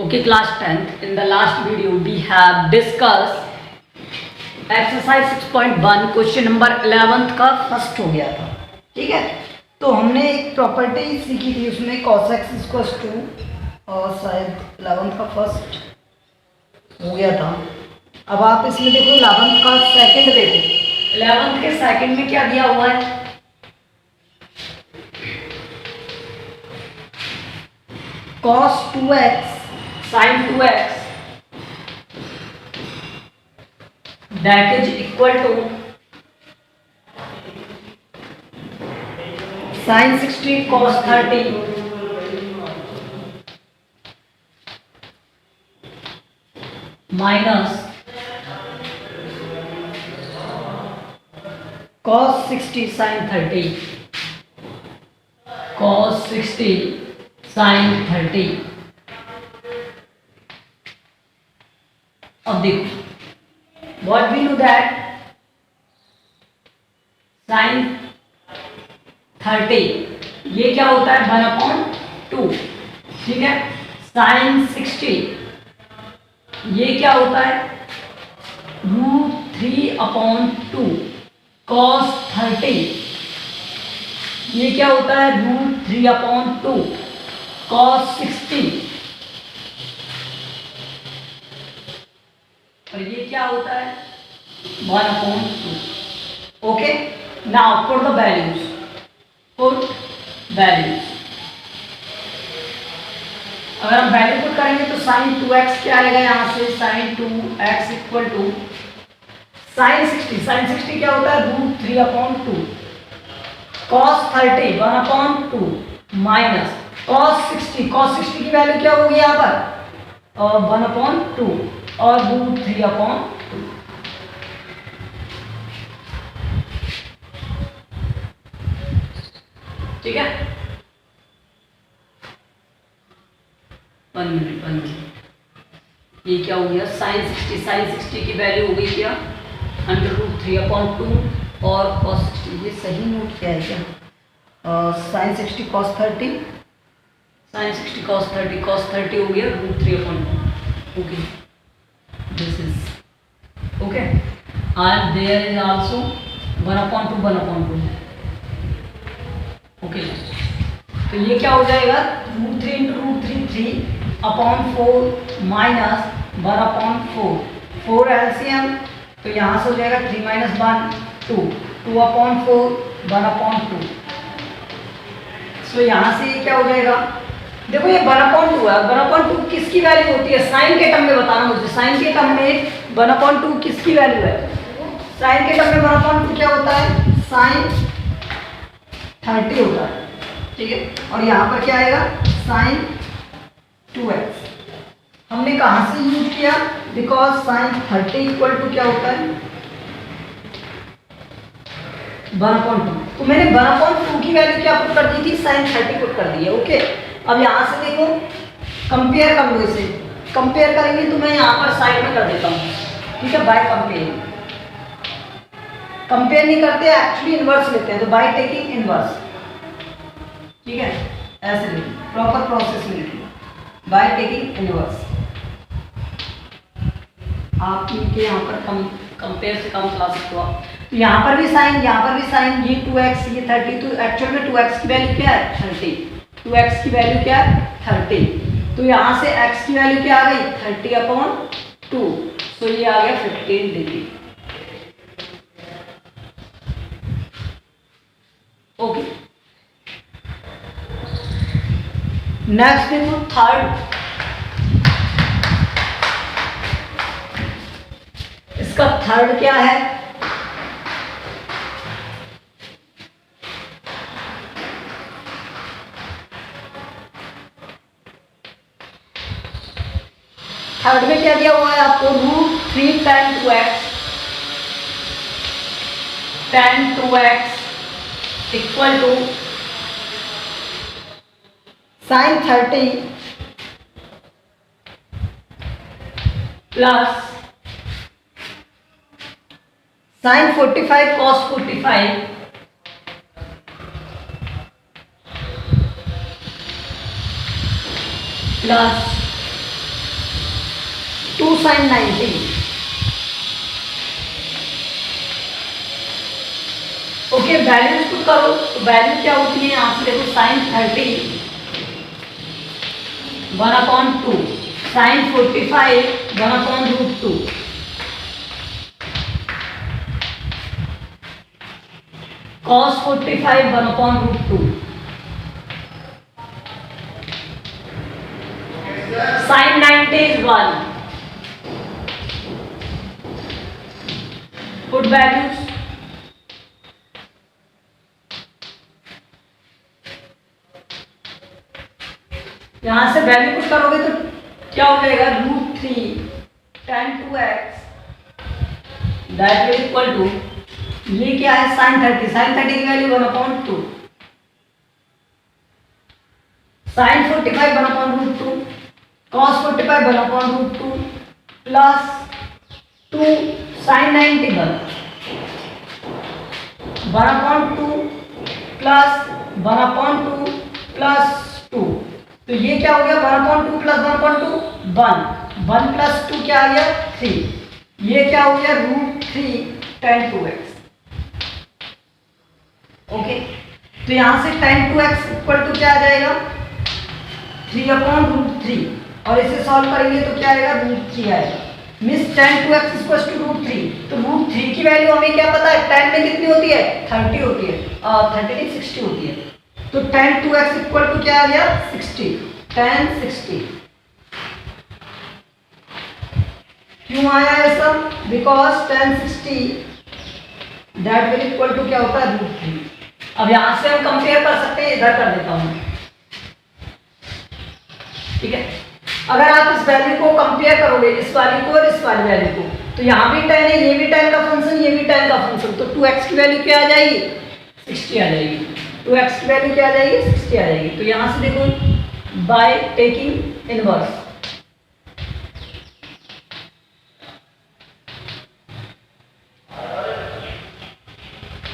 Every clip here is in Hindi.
Okay, class 10th. In the last video, we have discussed exercise 6.1 question number 11th का फर्स्ट हो गया था. ठीक है, तो हमने एक प्रॉपर्टी सीखी थी, उसमें cos x इक्वल्स टू और शायद 11th का फर्स्ट हो गया था. अब आप इसमें देखो 11th का सेकंड देखो. 11th के सेकंड में क्या दिया हुआ है? cos 2x sin 2x that is equal to sin 60 cos 30 minus cos 60 sin 30 cos 60 sin 30. अब देखो what we know that sin 30 ये क्या होता है 1/2. ठीक है, sin 60 ये क्या होता है √3/2. cos 30 ये क्या होता है √3/2. cos 60 और ये क्या होता है 1/2. Okay, now put the values. अगर हम वैल्यू पुट करेंगे तो sin 2x क्या आएगा यहाँ से sin 2x equal to sin 60 क्या होता है √3/2. cos 30 1/2 माइनस cos 60 की वैल्यू क्या होगी यहाँ पर 1/2 और √3/2. ठीक है, 1 मिनट. ये क्या हो गया sin 60 की वैल्यू हो गई क्या √3/2 और cos 60. ये सही नोट क्या है क्या sin 60 cos 30 sin 60 cos 30 हो गया √3/2. Okay, this is okay, and there is also 1/2. Okay, तो ये क्या हो जाएगा √3 × √3 3/4 माइनस 1/4. 4 एलसीएम तो यहाँ से हो जाएगा 3 - 1 2 2/4 1/2. सो यहाँ से ये क्या हो जाएगा देखो ये 1/2 है. 1/2 किसकी वैल्यू होती है साइन के टर्म में बताना मुझे. साइन के टर्म में 1/2 किसकी वैल्यू है? साइन के टर्म में 1/2 क्या होता है साइन 30 होता है. ठीक है, और यहाँ पर क्या आएगा sin 2x. हमने कहाँ से यूज किया बिकॉज sin 30 इक्वल टू क्या होता है 1/2. तो मैंने 1/2 की वैल्यू क्या पुट कर दी थी sin 30 पुट कर दी है. ओके, अब यहाँ से देखो कंपेयर कर लो. इसे कंपेयर करेंगे तो मैं यहाँ पर साइड में कर देता हूँ. ठीक है, बाय कंपेयर नहीं करते एक्चुअली इनवर्स लेते हैं. तो बाय टेकिंग इनवर्स. ठीक है, ऐसे लिखिए प्रॉपर प्रोसेस में लिखिए बाय टेकिंग इनवर्स. आप इनके यहाँ पर कंपेयर से कम ला सकते हो आप. तो यहाँ पर भी साइन यहाँ पर भी साइन. ये 2x ये 30. तो एक्चुअल में 2x की वैल्यू क्या है 30. 2x की वैल्यू क्या है 30. तो यहाँ से x की वैल्यू क्या आ गई 30/2. सो ये आ गया 15 डिग्री. ओके, नेक्स्ट देखो थर्ड. इसका थर्ड क्या है थर्ड में क्या दिया हुआ है आपको √3 tan 2x equal to sin 30 plus sin 45 cos 45 plus sin 90। Okay, values put करो तो वैल्यू क्या होती है यहाँ से देखो, sin 30 1/2, sin 45 1/√2, cos 45 1/√2, sin 90 is 1. Put values. यहां से वैल्यू पुट करोगे तो क्या हो जाएगा, √3 tan 2x that will equal to, ये क्या है sin 30, sin 30 की value 1/2, sin 45 1/√2, cos 45 1/√2 plus 2 sin 90 1/2 plus 1/2 plus 2, तो ये क्या हो गया 1/2 प्लस 1/2 1 प्लस 2 क्या आ गया 3, ये क्या हो गया √3 tan 2x। ओके, तो यहां से tan 2x इक्वल टू क्या आ जाएगा 3/√3, और इसे सॉल्व करेंगे तो क्या आएगा √3 आएगा, means tan 2x equals to √3। तो √3 की वैल्यू हमें क्या पता है, tan में कितनी होती है 30 होती है, 30 नहीं 60 होती है, तो tan 2x इक्वल टू क्या आ गया 60, tan 60। क्यों आया ऐसा, because tan 60 that will equal to क्या होता है √3। अब यहां से हम कंपेयर कर सकते हैं, इधर कर देता हूं, ठीक है। अगर आप इस वैल्यू को कंपेयर करोगे, इस वाली को और इस वाली वैल्यू को, तो यहाँ भी tan है, ये भी tan का फंक्शन, ये भी tan का फंक्शन, तो 2x की वैल्यू क्या आ जाएगी 60 आ जाएगी, 2x की वैल्यू क्या आ जाएगी 60 आ जाएगी। तो यहाँ से देखो बाय टेकिंग इनवर्स,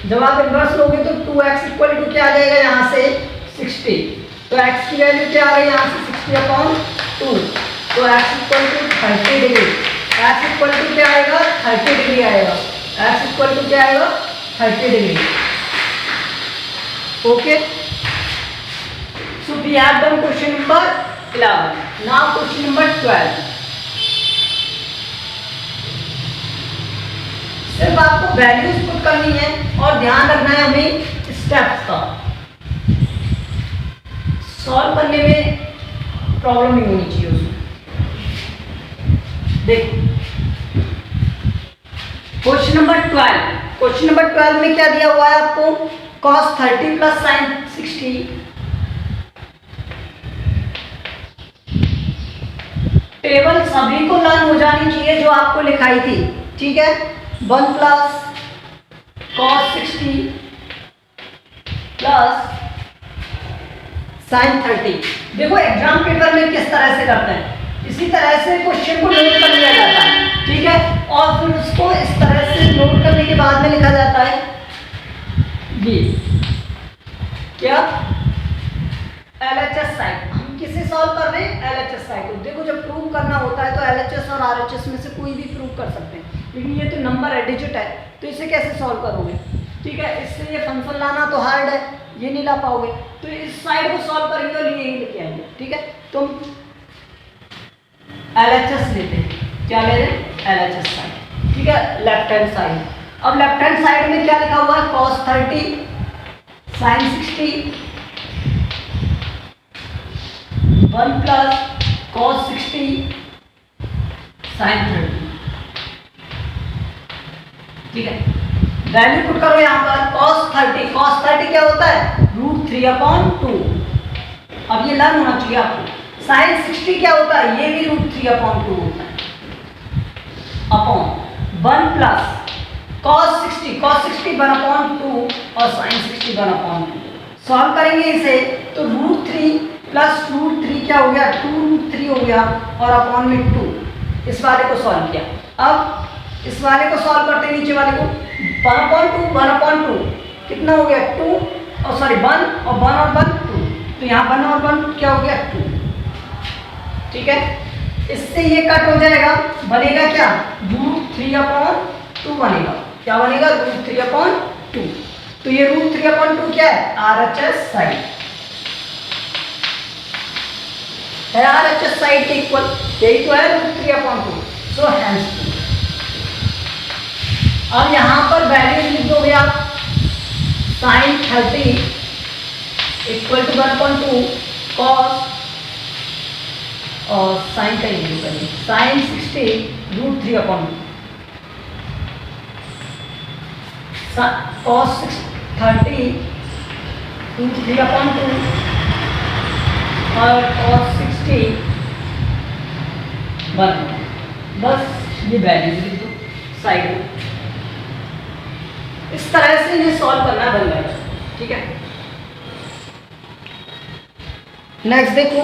जब आप इनवर्स लोगे तो 2x इक्वल टू क्या आ जाएगा यहाँ से 60, तो x की वैल्यू क्या आ रही है यहाँ से 60/2, तो x equal to 30 degree, x equal to क्या आएगा 30 डिग्री आएगा, x इक्वल टू क्या आएगा 30 degree. Okay, so we have done question number 11, now question number 12। सिर्फ आपको वैल्यूज पुट करनी है और ध्यान रखना है हमें स्टेप्स का, सॉल्व करने में प्रॉब्लम नहीं होनी चाहिए उसमें। देखो क्वेश्चन नंबर 12, क्वेश्चन नंबर 12 में क्या दिया हुआ है आपको, cos 30 प्लस sin 60, टेबल सभी को लर्न हो जानी चाहिए जो आपको लिखाई थी, ठीक है। 1 प्लस cos 60 प्लस sin 30। देखो एग्जाम पेपर में किस तरह से करते हैं, इसी तरह से क्वेश्चन को नोट कर लिया जाता है, ठीक है, और फिर उसको इस तरह से नोट करने के बाद में लिखा जाता है ये क्या LHS साइड। हम किसे सॉल्व कर रहे हैं LHS साइड को। देखो जब प्रूव करना होता है तो LHS और RHS में से कोई भी प्रूव कर सकते हैं, लेकिन ये तो नंबर है, डिजिट है, तो इसे कैसे सॉल्व करोगे, ठीक है। इससे ये फंक्शन लाना तो हार्ड है, ये नहीं ला पाओगे, तो इस साइड को सॉल्व करेंगे और ये ही लेके आएंगे, ठीक है। तुम LHS लेते हैं, क्या ले रहे हैं LHS साइड, ठीक है, लेफ्ट हैंड साइड। अब लेफ्ट हैंड साइड में क्या लिखा हुआ है cos 30 sin 60 1 plus cos 60 sin 30, ठीक है। वैल्यू पुट करो यहाँ पर cos 30 क्या होता है √3/2, अब ये लर्न होना चाहिए आपको। sin 60 क्या होता है, ये भी √3/2 होता है, अपॉन 1 प्लस cos 60 1/2 और sin 60 1/2। सॉल्व करेंगे इसे तो √3 प्लस √3 क्या हो गया 2√3 हो गया, और अपॉन में 2, इस वाले को सॉल्व किया। अब इस वाले को सॉल्व करते हैं, नीचे वाले को 1/2 कितना हो गया 2, और सॉरी 1 और 1 2, तो यहाँ 1 और 1 क्या हो गया 2, ठीक है। इससे ये कट हो जाएगा, बनेगा क्या, √3/2 बनेगा। क्या बनेगा, √3/2। तो ये √3/2 क्या है, RHS साइड है, RHS साइड के इक्वल, यही तो है √3/2। सो हेंस अब यहां पर वैल्यू लिख दोगे आप, sin 30 = 1/2 cos, और साइन का यूज करेंगे, sin 60 √3/2 cos 30 √3/2 और cos 60 1। बस ये वैल्यू लिख दो साइड में। इस तरह से इन्हें सॉल्व करना बन जाएगा, ठीक है। नेक्स्ट देखो,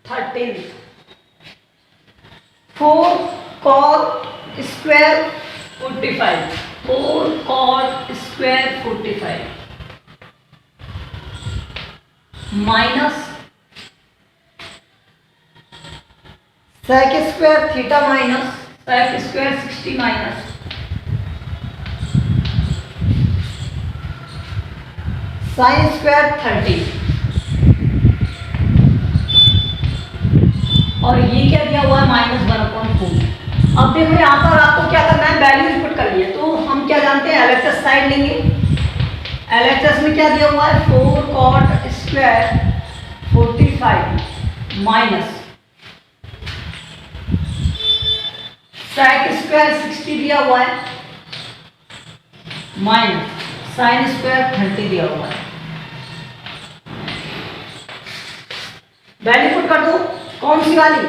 thirteen 4 cot square 45, 4 cot square 45 minus sec square theta minus sec square 60 minus sin square 30, और ये क्या दिया हुआ है, -1/4। अब देखो यहाँ पर आपको क्या करना है, वैल्यूज पुट करनी है। तो हम क्या जानते हैं, LHS साइड लेंगे। LHS में क्या दिया हुआ है, 4 cot square 45 minus sec square 60 दिया हुआ है माइनस sin स्क्वायर 30 दिया हुआ है। वैल्यू पुट कर दो, कौन सी वाली,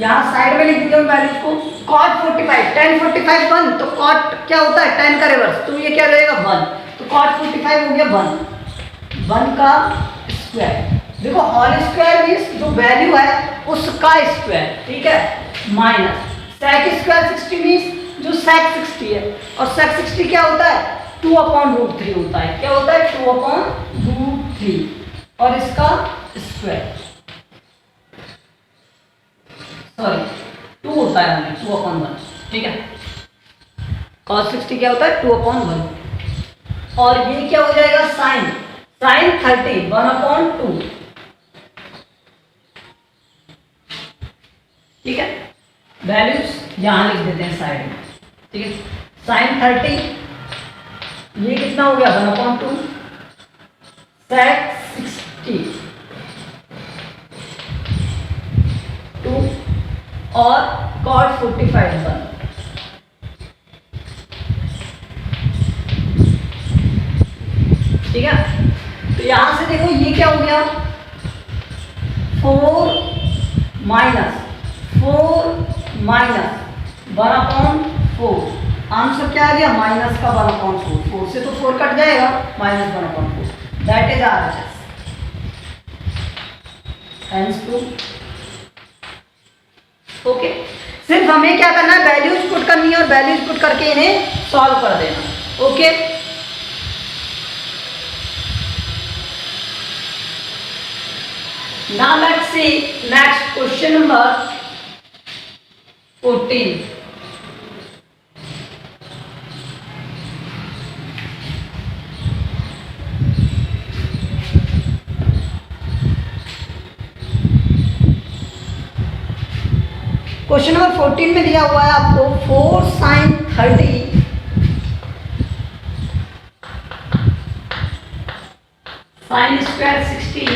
यहाँ साइड में लिख दीजिए वैल्यूज को। cot 45 tan 45 1, तो cot क्या होता है, tan का रिवर्स, तो ये क्या रहेगा 1, तो cot 45 हो गया 1 का स्क्वायर। देखो होल स्क्वायर मींस जो वैल्यू है उसका स्क्वायर, ठीक है, माइनस sec स्क्वायर 60 मींस जो sec 60 है, और sec 60 क्या होता है, 2/√3 होता है। क्या होता है, 2/√3, और इसका स्क्वायर, सॉरी 2 होता है, 2/1, ठीक है। cos 60 क्या होता है, 2/1, और ये क्या हो जाएगा, sin 30 1/2, ठीक है। वैल्यूज यहां लिख देते हैं साइड में, ठीक है। sin 30 ये कितना हो गया, 1/2, sec 60 2, और cot 45 1, ठीक है। तो यहां से देखो ये क्या हो गया, 4 माइनस 1/4, आंसर क्या आ गया, माइनस का 1/4, 4 से तो 4 कट जाएगा, -1/4, दैट इज RHS। ओके, सिर्फ हमें क्या करना है, वैल्यूज पुट करनी है, और वैल्यूज पुट करके इन्हें सॉल्व कर देना। Okay, now let's see next question number 14। Question number 14 में दिया हुआ है आपको 4 sin 30 sin square 60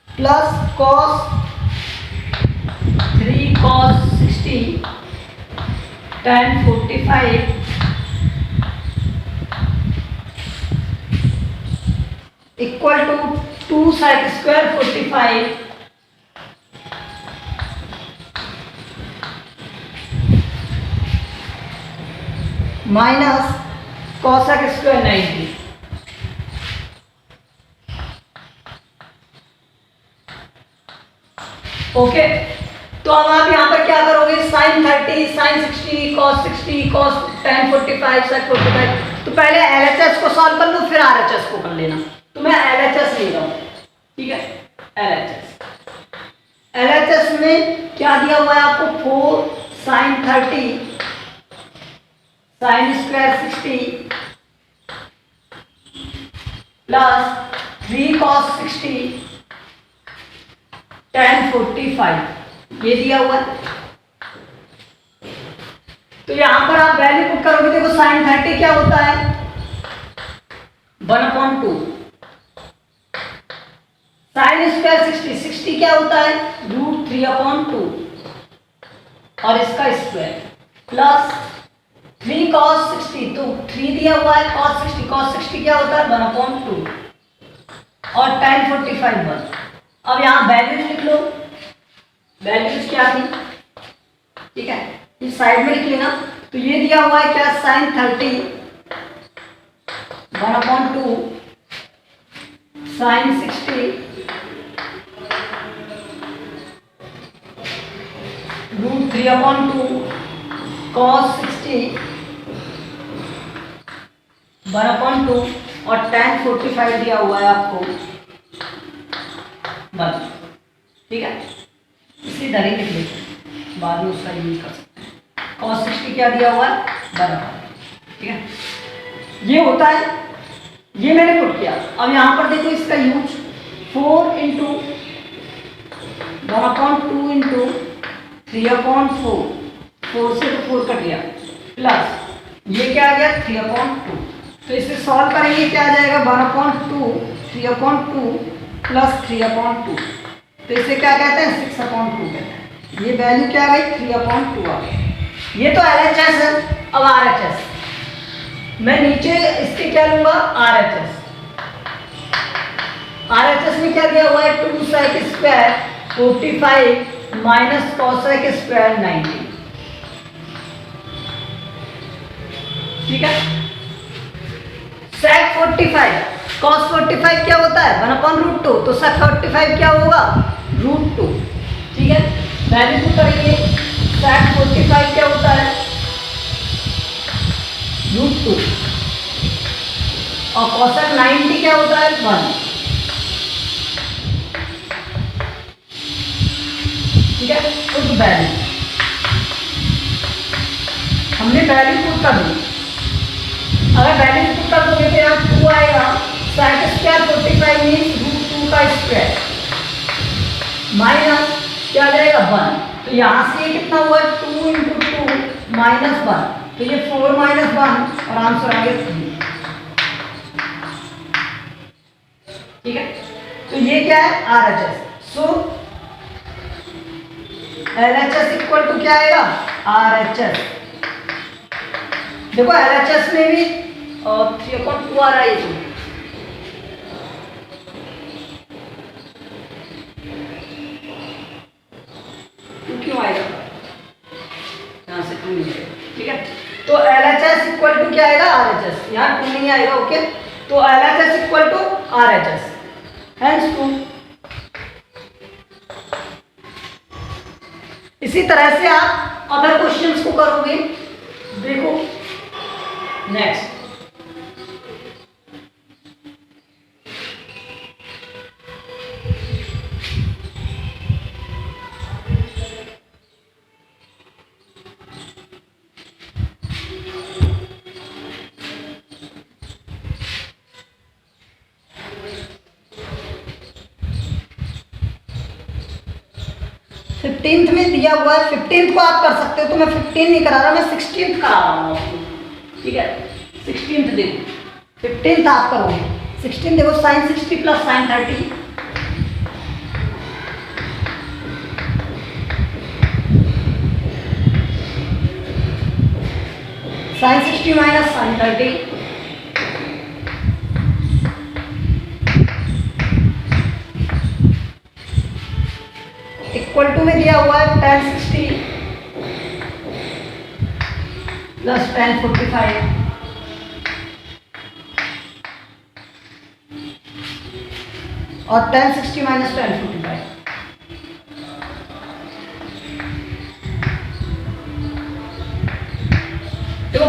plus cos 3 cos 60 tan 45 equal to 2 sec square 45 minus cosec square 90। Okay, तो अब आप यहाँ पर क्या करोगे, sine 30, sine 60, cos 60, cos tan 45, sec 45। तो पहले LHS को सॉल्व कर लो, फिर RHS को कर लेना। तो मैं LHS ले रहा हूँ, ठीक है। LHS में क्या दिया हुआ है आपको, 4 sine 30 sine square 60 plus 3 cos 60 tan 45, ये दिया हुआ है। तो यहां पर आप वैल्यू पुट करोगे, देखो साइन 30 क्या होता है, 1/2, साइन स्क्वायर 60 क्या होता है, √3/2 और इसका स्क्वायर प्लस 3 cos 60, तो 3 दिया हुआ है, cos 60 क्या होता है, 1/2 और tan 45 1। अब यहां वैल्यूज लिख लो, वैल्यूज क्या थी, ठीक है, इस साइड में लिख लेना। तो ये दिया हुआ है क्या, साइन 30 1/2 साइन 60 √3/2 cos 60 1/2 और tan 45 दिया हुआ है आपको 1, ठीक है। इसी तरह लिख लेते, बाद में उसका यूज कर सकते हैं। cos 60 क्या दिया हुआ है, 1/2, ठीक है। ये होता है, ये मैंने पुट किया। अब यहां पर देखो इसका यूज, 4 इंटू 1/2 इंटू 3/4, 4 से तो 4 कट गया, प्लस ये क्या आ गया, 3/2। तो इसे सॉल्व करेंगे, क्या आ जाएगा, 1/2 3/2 प्लस 3/2। तो इसे क्या कहते हैं, 6/2 कहते हैं। ये वैल्यू क्या आ गई, 3/2 आ गई। ये तो LHS है। अब RHS, मैं नीचे इसके क्या लूंगा, RHS। RHS में क्या दिया हुआ है, 2 sec square 45 minus cos sec square 90, ठीक है। sec 45 cos 45 क्या होता है, 1/2, तो sec 45 क्या होगा, √2, ठीक है। वैल्यू पुट करेंगे, sec 45 क्या होता है, √2 और cosec 90 क्या होता है, 1, ठीक है। पुट वैल्यू, हमने वैल्यू पुट कर दी। अगर वैल्यू पुट कर दोगे तो यहाँ 2 आएगा, sec स्क्वायर 45 मीन्स √2 का स्क्वायर माइनस क्या आ जाएगा, 1। तो यहाँ से ये कितना हुआ, 2 इंटू 2 माइनस 1, तो ये 4 माइनस 1 और आंसर आ गया 3, ठीक है। तो ये क्या है, RHS। So LHS equal to क्या आएगा, RHS। देखो LHS में भी 3/2 आ रहा है, ये क्यों आएगा, यहाँ से 2 नहीं, ठीक है। तो LHS इक्वल टू क्या आएगा, RHS, यहाँ 2 नहीं आएगा, ओके। तो LHS equal to RHS, hence 2। इसी तरह से आप अदर क्वेश्चंस को करोगे। देखो नेक्स्ट, फिफ्टींथ में दिया हुआ है, 15th को आप कर सकते हो, तो मैं 15 नहीं करा रहा, मैं 16th करा रहा हूँ आपको, ठीक है। 16th देखो, 15th आप करोगे, 16 देखो, sine 60 plus sine 30, sine 60 minus sine 30, equal to में दिया हुआ है tan 60 प्लस tan 45 और tan 60 minus tan 45।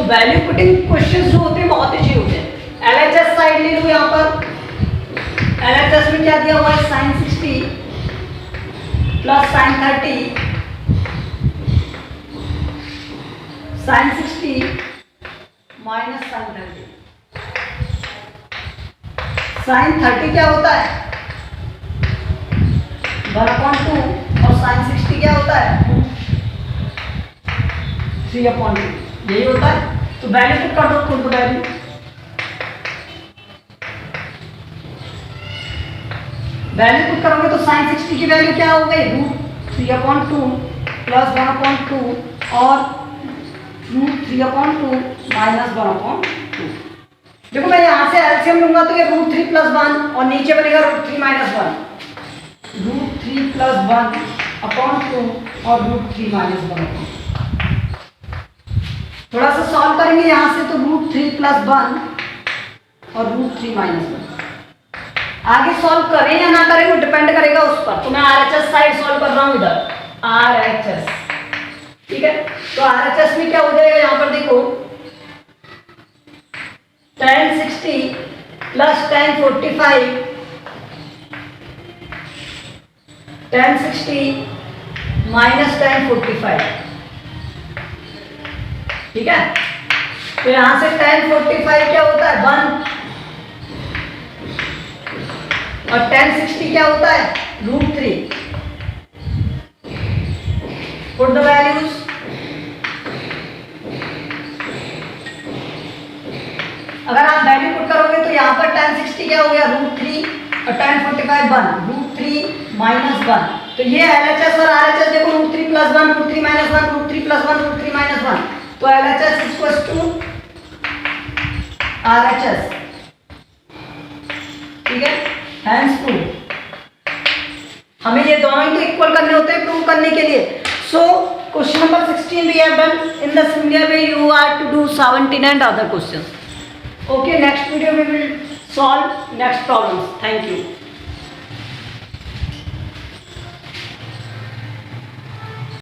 Value putting question जो होते हैं बहुत इजी होते हैं। LHS साइड ले लो यहाँ पर। LHS में क्या दिया हुआ है, sin 60 plus sin 30, sin 60 minus sin 30। sin 30 क्या होता है 1/2 और sin 60 क्या होता है 3/2, यही होता है। तो वैल्यू पुट कर दो, खुद वैल्यू पुट करोगे तो sin 60 की वैल्यू क्या हो गई, √3/2 प्लस 1/2 और √3/2 माइनस 1/2। देखो मैं यहाँ से एलसीएम लूंगा तो ये √3 + 1 और नीचे बनेगा √3 - 1, √3 + 1/2 और √3 - 1/2। थोड़ा सा सॉल्व करेंगे यहाँ से तो √3 + 1 और √3 - 1। आगे सॉल्व करें या ना करें वो डिपेंड करेगा उस पर। तो मैं RHS साइड सॉल्व कर रहा हूँ इधर, RHS, ठीक है। तो RHS में क्या हो जाएगा, यहाँ पर देखो tan 60 plus tan 45, tan 60 minus tan 45, ठीक है। तो यहां से tan 45 क्या होता है 1 और tan 60 क्या होता है √3। पुट द वैल्यूज, अगर आप वैल्यू पुट करोगे तो यहाँ पर tan 60 क्या हो गया √3 और tan 45 1, √3 - 1। तो ये LHS और RHS देखो √3 + 1, √3 - 1, √3 + 1, √3 - 1। तो LHS इक्वल्स टू RHS, ठीक है। हैंस प्रूव, हमें ये दोनों ही तो इक्वल करने होते हैं प्रूव करने के लिए। So question number 16 we have done. In the similar way you are to do 17 and other questions. Okay, next video we will solve next problems. Thank you.